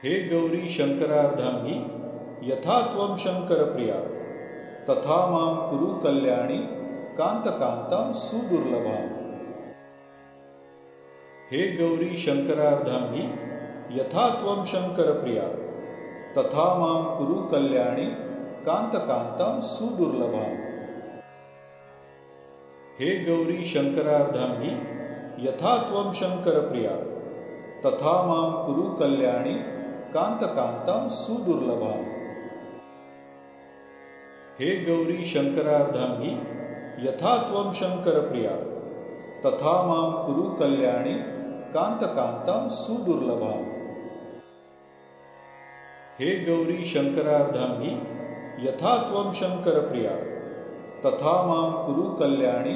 हे गौरी शंकरार्धांगी यथा त्वं शंकरप्रिया तथा मां कुरु कल्याणी कांतकांतं सुदुर्लभाम्। हे गौरी शंकरार्धांगी यथा त्वं शंकरप्रिया तथा मां कुरु कल्याणी कांतकांतं सुदुर्लभाम्। हे गौरी शंकरार्धांगी यथा त्वं शंकरप्रिया तथा मां कुरु कल्याणी कांतकांतं सुदुर्लभाम्। हे गौरी शंकरार्धांगी यथा त्वं शंकरप्रिया तथा मां कुरु कल्याणी कांतकांतं सुदुर्लभाम्। हे गौरी शंकरार्धांगी यथा त्वं शंकरप्रिया तथा मां कुरु कल्याणी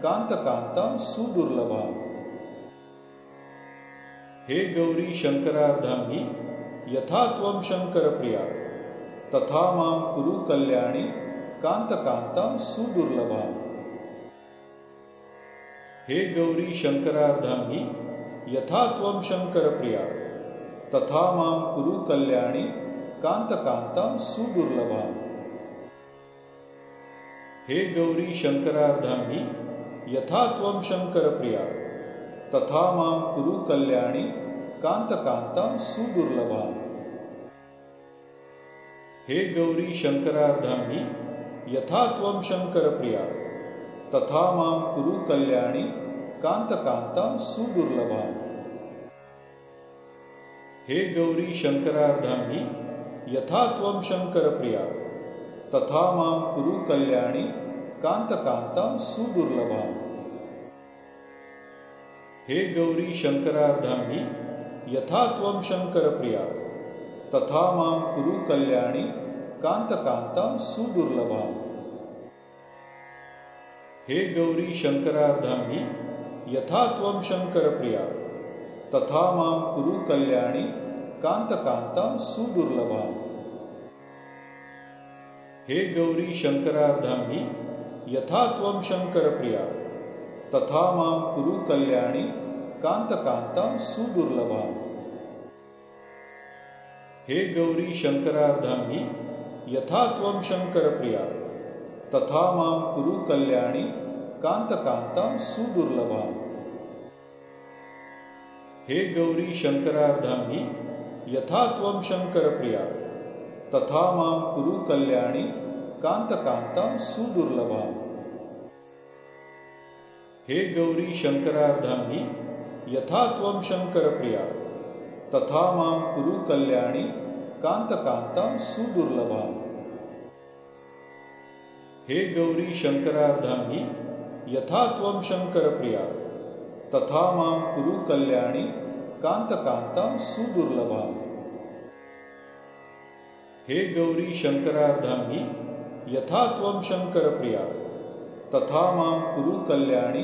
कांतकांतं सुदुर्लभाम्। हे गौरी शंकरार्धांगी यथा त्वं शंकरप्रिया तथा मां कुरु कल्याणी कांतकांतं सुदुर्लभाम्। हे गौरी शंकरार्धांगी यथा त्वं शंकरप्रिया तथा मां कुरु कल्याणी कांतकांतं सुदुर्लभाम्। हे गौरी शंकरार्धांगी यथा त्वं शंकरप्रिया तथा मां कुरु कल्याणी कांतकांतं सुदुर्लभाम्। हे गौरी शंकरार्धांगी यथा त्वं शंकरप्रिया तथा मां कुरु कल्याणी कांतकांतं सुदुर्लभाम्। हे गौरी शंकरार्धांगी यथा त्वं शंकरप्रिया तथा मां कुरु कल्याणी कांतकांतं सुदुर्लभाम्। हे गौरी शंकरार्धांगी यथा त्वं शंकरप्रिया तथा मां कुरु कल्याणी कांतकांतं सुदुर्लभाम्। हे गौरी शंकरार्धांगी यथा त्वं शंकरप्रिया तथा मां कुरु कल्याणी कांतकांतं सुदुर्लभाम्। हे गौरी शंकरार्धांगी यथा त्वं शंकरप्रिया तथा मां कुरु कल्याणी कांतकांतं सुदुर्लभाम्। हे गौरी शंकरार्धांगी यथा त्वं शंकरप्रिया तथा मां कुरु कल्याणी कांतकांतं सुदुर्लभाम्। हे गौरी शंकरार्धांगी यथा त्वं शंकरप्रिया तथा मां कुरु कल्याणी कांतकांतं सुदुर्लभाम्। हे गौरी शंकरार्धांगी यथा त्वं शंकरप्रिया तथा मां कुरु कल्याणी कांतकांतं सुदुर्लभाम्। हे गौरी शंकरार्धांगी यथा त्वं शंकरप्रिया तथा मां कुरु कल्याणी कांतकांतं सुदुर्लभाम्। हे गौरी शंकरार्धांगी यथा त्वं शंकरप्रिया तथा मां कुरु कल्याणी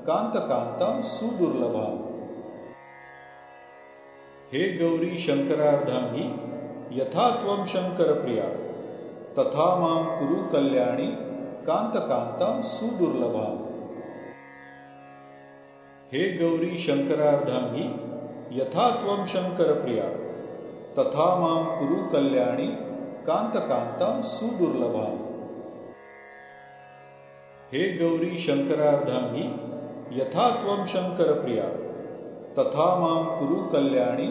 कांतकांतं सुदुर्लभाम्। हे गौरी शंकरार्धांगी यथा त्वं शंकरप्रिया तथा मां कुरु कल्याणी कांतकांतं सुदुर्लभाम्। हे गौरी शंकरार्धांगी यथा त्वं शंकरप्रिया तथा मां कुरु कल्याणी कांतकांतं सुदुर्लभाम्। हे गौरी शंकरार्धांगी यथा त्वं शंकरप्रिया तथा मां कुरु कल्याणी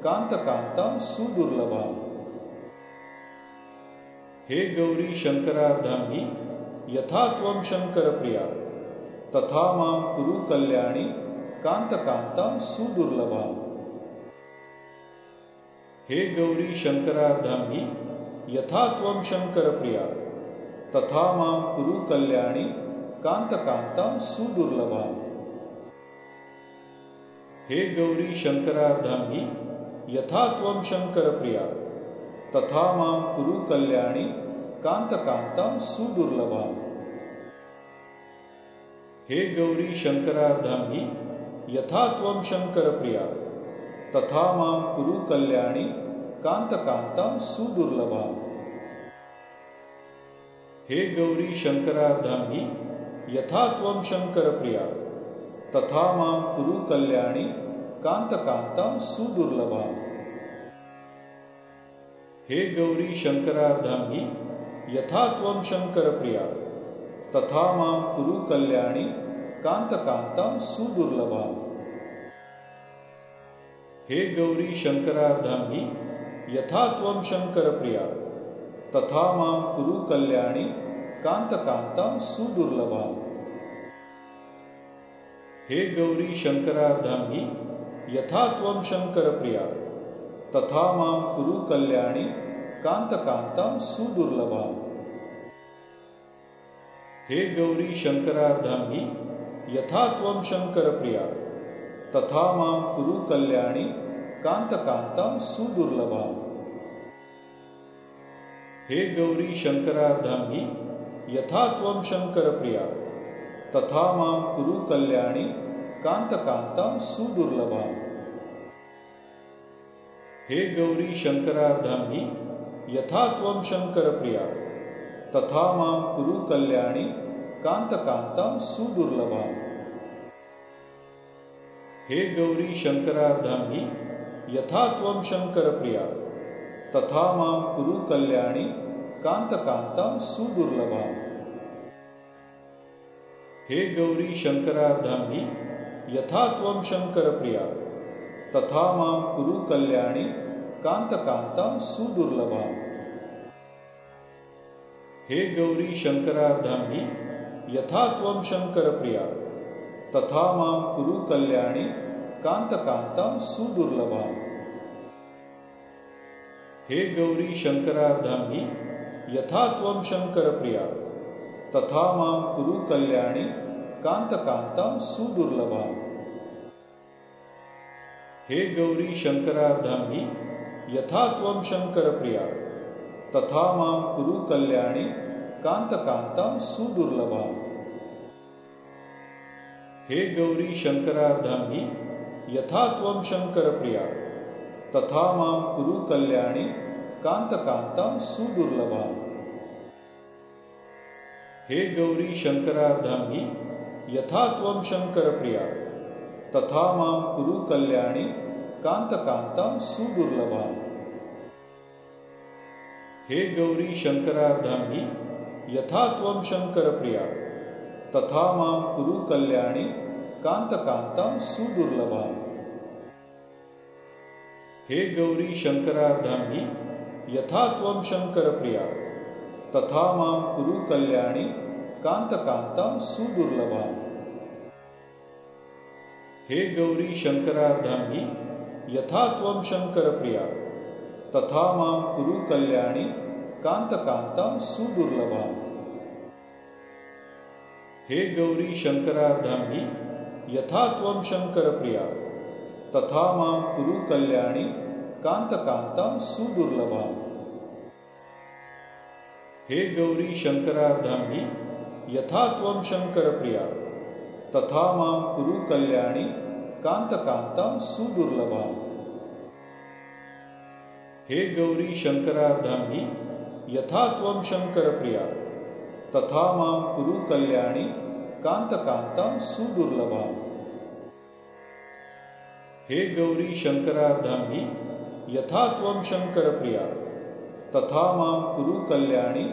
कांतकांतं सुदुर्लभाम्। हे गौरी शंकरार्धांगी यथा त्वं शंकरप्रिया तथा मां कुरु कल्याणी कांतकांतं सुदुर्लभाम्। हे गौरी शंकरार्धांगी यथा त्वं शंकरप्रिया तथा मां कुरु कल्याणी कांतकांतं सुदुर्लभाम्। हे गौरी शंकरार्धांगी यथा त्वं शंकरप्रिया तथा मां कुरु कल्याणी कांतकांतं सुदुर्लभाम्। हे गौरी शंकरार्धांगी यथा त्वं शंकरप्रिया तथा मां कुरु कल्याणी कांतकांतं सुदुर्लभाम्। हे गौरी शंकरार्धांगी यथा त्वं शंकरप्रिया तथा मां कुरु कल्याणी कांतकांतं सुदुर्लभाम्। हे गौरी शंकरार्धांगी यथा त्वं शंकरप्रिया तथा मां कुरु कल्याणी कांतकांतं सुदुर्लभाम्। हे गौरी शंकरार्धांगी यथा त्वं शंकरप्रिया तथा मां कुरु कल्याणी कांतकांतं सुदुर्लभाम्। हे गौरी शंकरार्धांगी यथा त्वं शंकरप्रिया तथा मां कुरु कल्याणी कांतकांतं सुदुर्लभाम्। हे गौरी शंकरार्धांगी यथा त्वं शंकरप्रिया तथा मां कुरु कल्याणी कांतकांतं सुदुर्लभाम्। हे गौरी शंकरार्धांगी यथा त्वं शंकरप्रिया तथा मां कुरु कल्याणी कांतकांतं सुदुर्लभाम्। हे गौरी शंकरार्धांगी यथा त्वं शंकरप्रिया तथा मां कुरु कल्याणी कांतकांतं सुदुर्लभाम्। हे गौरी शंकरार्धांगी यथा त्वं शंकरप्रिया तथा मां कुरु कल्याणी कांतकांतं सुदुर्लभाम्। हे गौरी शंकरार्धांगी यथा त्वं शंकरप्रिया तथा मां कुरु कल्याणी कांतकांतं सुदुर्लभाम्। हे गौरी शंकरार्धांगी यथा त्वं शंकरप्रिया तथा मां कुरु कल्याणी कांतकांतं सुदुर्लभाम्। हे गौरी शंकरार्धांगी यथा त्वं शंकरप्रिया तथा मां कुरु कल्याणी कांतकांतं सुदुर्लभाम्। हे गौरी शंकरार्धांगी यथा त्वं शंकरप्रिया तथा मां कुरु कल्याणी कांतकांतं सुदुर्लभाम्। हे गौरी शंकरार्धांगी यथा त्वं शंकरप्रिया तथा मां कुरु कल्याणी कांतकांतं सुदुर्लभाम्। हे गौरी शंकरार्धांगी यथा त्वं शंकरप्रिया तथा मां कुरु कल्याणी कांतकांतं सुदुर्लभाम्। हे गौरी शंकरार्धांगी यथा त्वं शंकरप्रिया तथा मां कुरु कल्याणी कांतकांतं सुदुर्लभाम्। हे गौरी शंकरार्धांगी यथा त्वं शंकरप्रिया तथा मां कुरु कल्याणी कांतकांतं सुदुर्लभाम्। हे गौरी शंकरार्धांगी यथा त्वं शंकरप्रिया तथा मां कुरु कल्याणी कांतकांतं सुदुर्लभाम्। हे गौरी शंकरार्धांगी यथा त्वं शंकरप्रिया तथा मां कुरु कल्याणी कांतकांतं सुदुर्लभाम्। हे गौरी शंकरार्धांगी यथा त्वं शंकरप्रिया तथा मां कुरु कल्याणी कांतकांतं सुदुर्लभाम्। हे गौरी शंकरार्धांगी यथा त्वं शंकरप्रिया तथा मां कुरु कल्याणी कांतकांतं सुदुर्लभाम्। हे गौरी शंकरार्धांगी यथा त्वं शंकरप्रिया तथा मां कुरु कल्याणी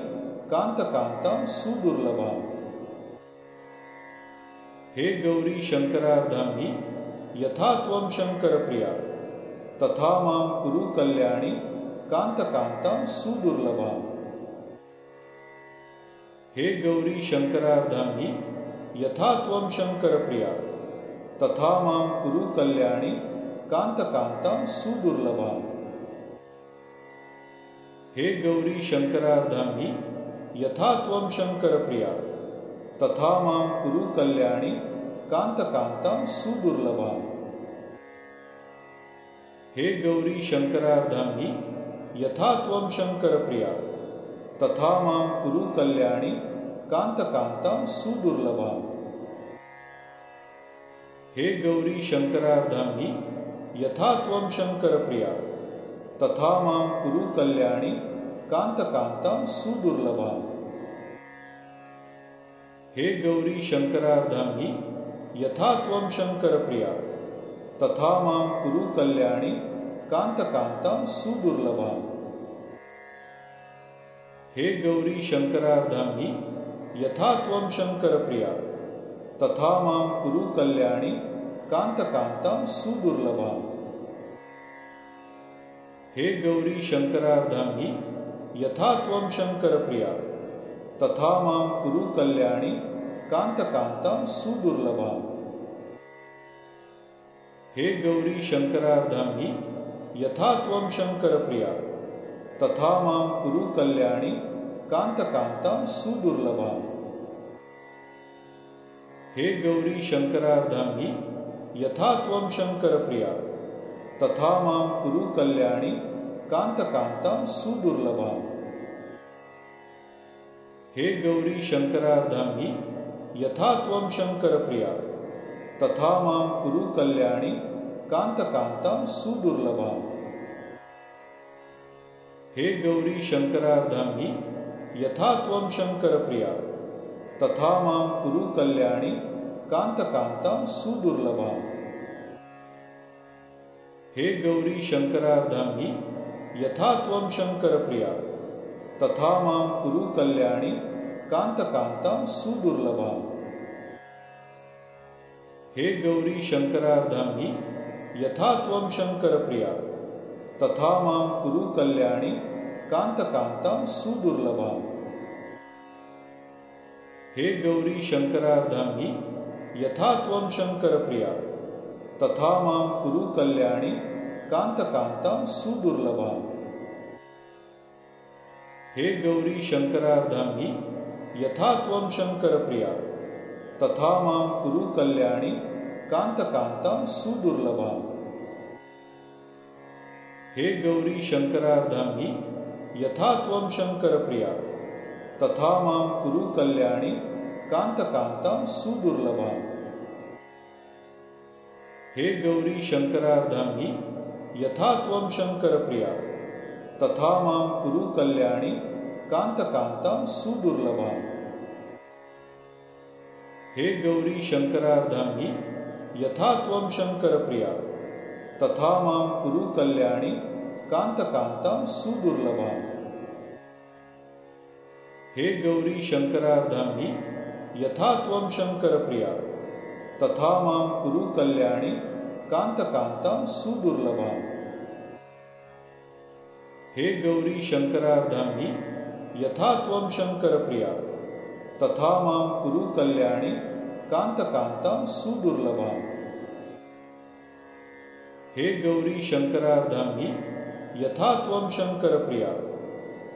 कांतकांतं सुदुर्लभाम्। हे गौरी शंकरार्धांगी यथा त्वं शंकरप्रिया तथा मां कुरु कल्याणी कांतकांतं सुदुर्लभाम्। हे गौरी शंकरार्धांगी यथा त्वं शंकरप्रिया तथा मां कुरु कल्याणी कांतकांतं सुदुर्लभाम्। हे गौरी शंकरार्धांगी यथा त्वं शंकरप्रिया तथा मां कुरु कल्याणी कांतकांतं सुदुर्लभाम्। हे गौरी शंकरार्धांगी यथा त्वं शंकरप्रिया तथा मां कुरु कल्याणी कांतकांतं सुदुर्लभाम्। हे गौरी शंकरार्धांगी यथा त्वं शंकरप्रिया तथा मां कुरु कल्याणी कांतकांतं सुदुर्लभाम्। हे गौरी शंकरार्धांगी यथा त्वं शंकरप्रिया तथा मां कुरु कल्याणी कांतकांतं सुदुर्लभाम्। हे गौरी शंकरार्धांगी यथा त्वं शंकरप्रिया तथा मां कुरु कल्याणी कांतकांतां सुदुर्लभाम्। हे गौरी शंकरार्धांगी यथा त्वं शंकरप्रिया तथा मां कुरु कल्याणी कांतकांतां सुदुर्लभाम्। हे गौरी शंकरार्धांगी यथा त्वं शंकरप्रिया तथा मां कुरु कल्याणी कांतकांतां सुदुर्लभाम्। हे गौरी शंकरार्धांगी यथा त्वं शंकरप्रिया तथा मां कुरु कल्याणी कांतकांतां सुदुर्लभाम्। हे गौरी शंकरार्धांगी यथा त्वं शंकरप्रिया तथा मां कुरु कल्याणी कांतकांतां सुदुर्लभाम्। हे गौरी शंकरार्धांगी यथा त्वं शंकरप्रिया तथा मां कुरु कल्याणी कांतकांतां सुदुर्लभाम्। हे गौरी शंकरार्धांगी यथा त्वं शंकरप्रिया तथा मां कुरु कल्याणी कांतकांतां सुदुर्लभाम्। हे गौरी शंकरार्धांगी यथा त्वं शंकरप्रिया तथा मां कुरु कल्याणी कांतकांतां सुदुर्लभाम्। हे गौरी शंकरार्धांगी यथा त्वं शंकरप्रिया तथा मां कुरु कल्याणी कांतकांतां सुदुर्लभाम्। हे गौरी शंकरार्धांगी यथा त्वं शंकरप्रिया तथा मां कुरु कल्याणी कांतकांतां सुदुर्लभाम्। हे गौरी शंकरार्धांगी यथा त्वं शंकरप्रिया तथा मां कुरु कल्याणी कांतकांतां सुदुर्लभाम्। हे गौरी शंकरार्धांगी यथा त्वं शंकरप्रिया तथा मां कुरु कल्याणी कांतकांतां सुदुर्लभाम्। हे गौरी शंकरार्धांगी यथा त्वं शंकरप्रिया तथा मां कुरु कल्याणी कांतकांतां सुदुर्लभाम्। हे गौरी शंकरार्धांगी यथा त्वं शंकरप्रिया तथा मां कुरु कल्याणी कांतकांतां सुदुर्लभाम्। हे गौरी शंकरार्धांगी यथा त्वं शंकरप्रिया तथा मां कुरु कल्याणी कांतकांतां सुदुर्लभाम्। हे गौरी शंकरार्धांगी यथा त्वं शंकरप्रिया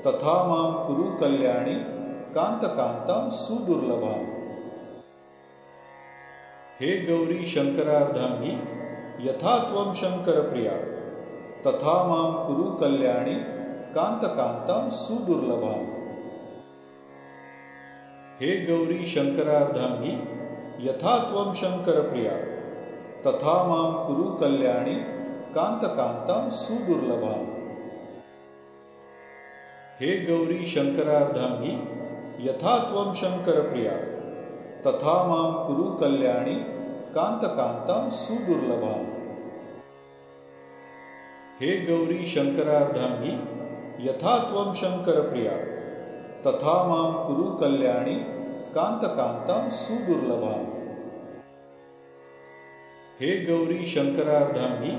तथा मां कुरु कल्याणी कांतकांतां सुदुर्लभाम्। हे गौरी शंकरार्धांगी यथा त्वं शंकरप्रिया तथा मां कुरु कल्याणी कांतकांतां सुदुर्लभाम्। हे गौरी शंकरार्धांगी यथा त्वं शंकरप्रिया तथा मां कुरु कल्याणी कांतकांतां सुदुर्लभाम्। हे गौरी शंकरार्धांगी यथा त्वं शंकरप्रिया तथा मां कुरु कल्याणी कांतकांतां सुदुर्लभाम्। हे गौरी शंकरार्धांगी यथा त्वं शंकरप्रिया तथा मां कुरु कल्याणी कांतकांतां सुदुर्लभाम्। हे गौरी शंकरार्धांगी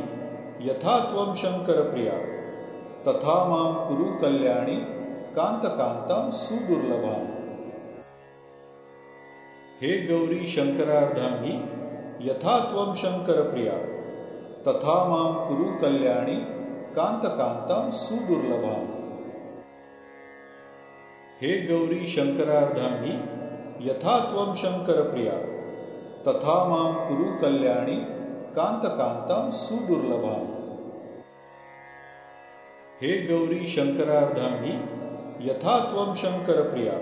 यथा त्वं शंकरप्रिया तथा मां कुरु कल्याणी कांतकांतां सुदुर्लभाम्। हे गौरी शंकरार्धांगी यथा त्वं शंकरप्रिया तथा मां कुरु कल्याणी कांतकांतां सुदुर्लभाम्। हे गौरी शंकरार्धांगी यथा त्वं शंकरप्रिया तथा मां कुरु कल्याणी कांतकांतां सुदुर्लभाम्। हे गौरी शंकरार्धांगी यथा त्वं शंकरप्रिया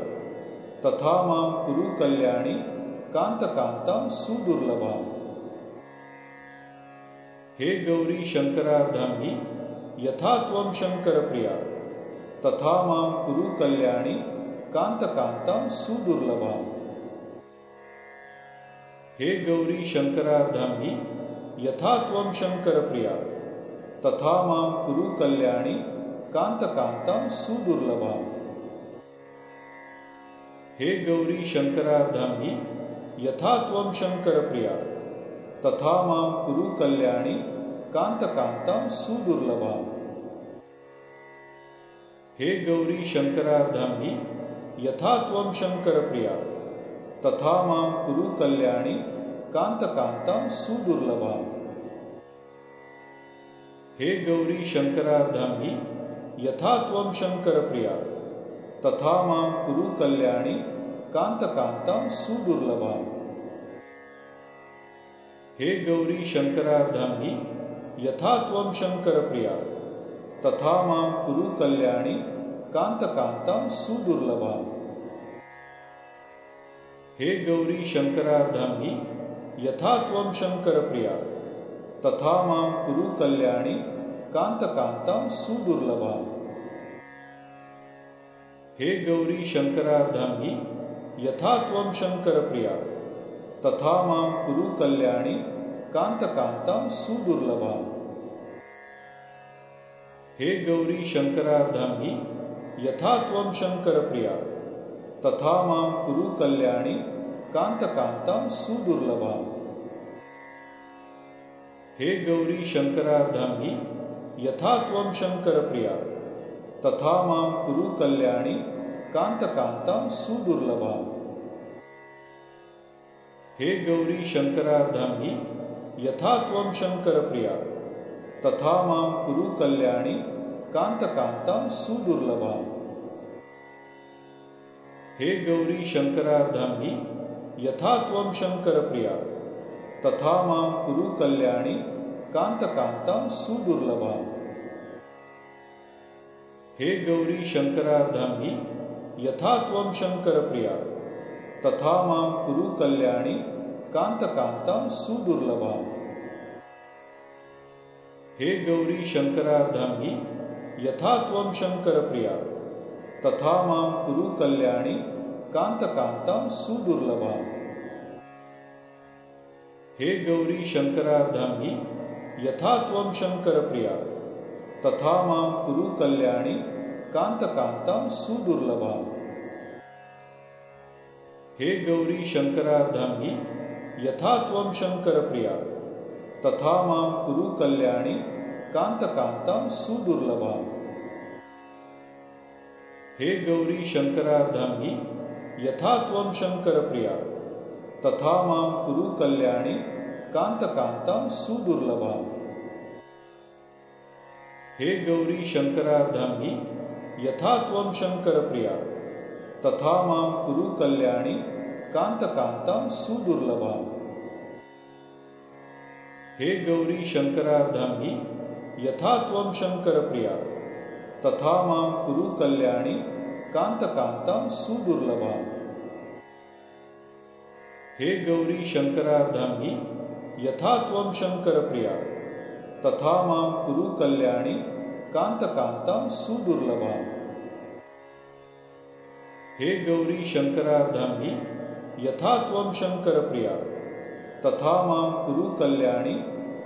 तथा मां कुरु कल्याणी कांतकांतां सुदुर्लभाम्। हे गौरी शंकरार्धांगी यथा त्वं शंकरप्रिया तथा मां कुरु कल्याणी कांतकांतां सुदुर्लभाम्। हे गौरी शंकरार्धांगी यथा त्वं शंकरप्रिया तथा मां कुरु कल्याणी कांतकांतां सुदुर्लभाम्। हे गौरी शंकरार्धांगी यथा त्वं शंकरप्रिया तथा मां कुरु कल्याणी कांतकांतां सुदुर्लभाम्। हे गौरी शंकरार्धांगी यथा त्वं शंकरप्रिया तथा मां कुरु कल्याणी कांतकांतां सुदुर्लभाम्। हे गौरी शंकरार्धांगी यथा त्वं शंकरप्रिया तथा मां कुरु कल्याणी कांतकांतां सुदुर्लभाम्। हे गौरी शंकरार्धांगी यथा त्वं शंकरप्रिया तथा मां कुरु कल्याणी कांतकांतां सुदुर्लभाम्। हे गौरी शंकरार्धांगी यथा त्वं शंकरप्रिया तथा मां कुरु कल्याणी कांतकांतां सुदुर्लभाम्। हे गौरी शंकरार्धांगी यथा त्वं शंकरप्रिया तथा मां कुरु कल्याणी कांतकांतां सुदुर्लभाम्। हे गौरी शंकरार्धांगी यथा त्वं शंकरप्रिया तथा मां कुरु कल्याणी कांतकांतां सुदुर्लभाम्। हे गौरी शंकरार्धांगी यथा त्वं शंकरप्रिया तथा मां कुरु कल्याणी कांतकांतां सुदुर्लभाम्। हे गौरी शंकरार्धांगी यथा त्वं शंकरप्रिया तथा मां कुरु कल्याणी कांतकांतां सुदुर्लभाम्। हे गौरी शंकरार्धांगी यथा त्वं शंकरप्रिया तथा मां कुरु कल्याणी कांतकांतां सुदुर्लभाम्। हे गौरी शंकरार्धांगी यथा त्वं शंकरप्रिया तथा मां कुरु कल्याणी कांतकांतां सुदुर्लभाम्। हे गौरी शंकरार्धांगी यथा त्वं शंकरप्रिया तथा मां कुरु कल्याणी कांतकांतां सुदुर्लभाम्। हे गौरी शंकरार्धांगी यथा त्वं शंकरप्रिया तथा मां कुरु कल्याणी कांतकांतां सुदुर्लभाम्। हे गौरी शंकरार्धांगी यथा त्वं शंकरप्रिया तथा मां कुरु कल्याणी कांतकांतां सुदुर्लभाम्। हे गौरी शंकरार्धांगी यथा त्वं शंकरप्रिया तथा मां कुरु कल्याणी कांतकांतां सुदुर्लभाम्। हे गौरी शंकरार्धांगी यथा त्वं शंकरप्रिया तथा मां कुरु कल्याणी कांतकांतां सुदुर्लभाम्। हे गौरी शंकरार्धांगी यथा त्वं शंकरप्रिया तथा मां कुरु कल्याणी कांतकांतां सुदुर्लभाम्। हे गौरी शंकरार्धांगी यथा त्वं शंकरप्रिया तथा मां कुरु कल्याणी कांतकांतां सुदुर्लभाम्। हे गौरी शंकरार्धांगी यथा त्वं शंकरप्रिया तथा मां कुरु कल्याणी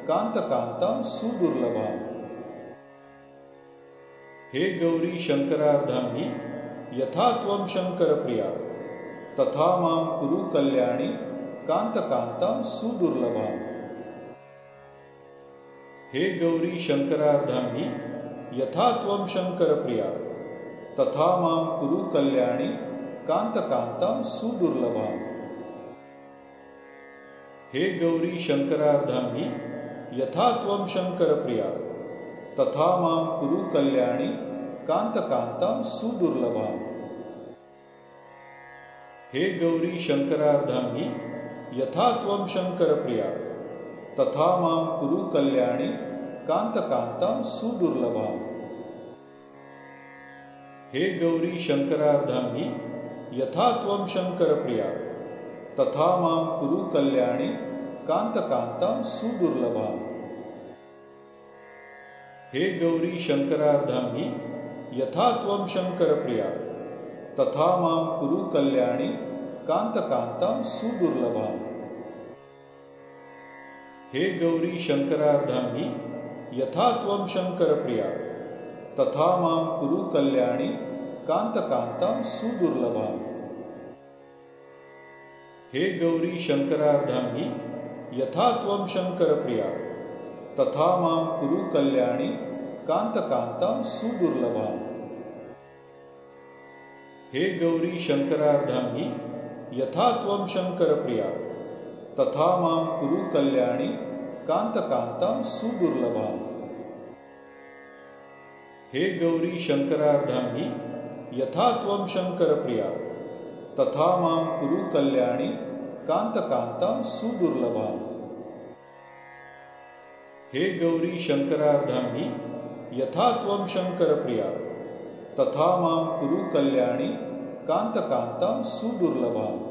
कांतकांतां सुदुर्लभाम्। हे गौरी शंकरार्धांगी यथा त्वं शंकरप्रिया तथा मां कुरु कल्याणी कांतकांतां सुदुर्लभाम्। हे गौरी शंकरार्धांगी यथा त्वं शंकरप्रिया तथा मां कुरु कल्याणी कांतकांतां सुदुर्लभाम्। हे गौरी शंकरार्धांगी यथा त्वं शंकरप्रिया तथा मां कुरु कल्याणी कांतकांतां सुदुर्लभाम्। हे गौरी शंकरार्धांगी यथा त्वं शंकरप्रिया तथा मां कुरु कल्याणी कांतकांतां सुदुर्लभाम्। हे गौरी शंकरार्धांगी यथा त्वं शंकरप्रिया तथा मां कुरु कल्याणी कांतकांतां सुदुर्लभाम्। हे गौरी शंकरार्धांगी यथा त्वं शंकरप्रिया तथा मां कुरु कल्याणी कांतकांतां सुदुर्लभाम्। हे गौरी शंकरार्धांगी यथा त्वं शंकरप्रिया तथा मां कुरु कल्याणी कांतकांतां सुदुर्लभाम्। हे गौरी शंकरार्धांगी यथा त्वं शंकरप्रिया तथा मां कुरु कल्याणी कांतकांतं सुदुर्लभाम्। हे गौरी शंकरार्धांगी यथा त्वं शंकरप्रिया तथा मां कुरु कल्याणी कांतकांतं सुदुर्लभाम्। हे गौरी शंकरार्धांगी यथा त्वं शंकरप्रिया तथा मां कुरु कल्याणी कांतकांतं सुदुर्लभाम्। हे गौरी शंकरार्धांगी यथा त्वं शंकरप्रिया तथा मां कुरु कल्याणी कांतकांतं सुदुर्लभाम्।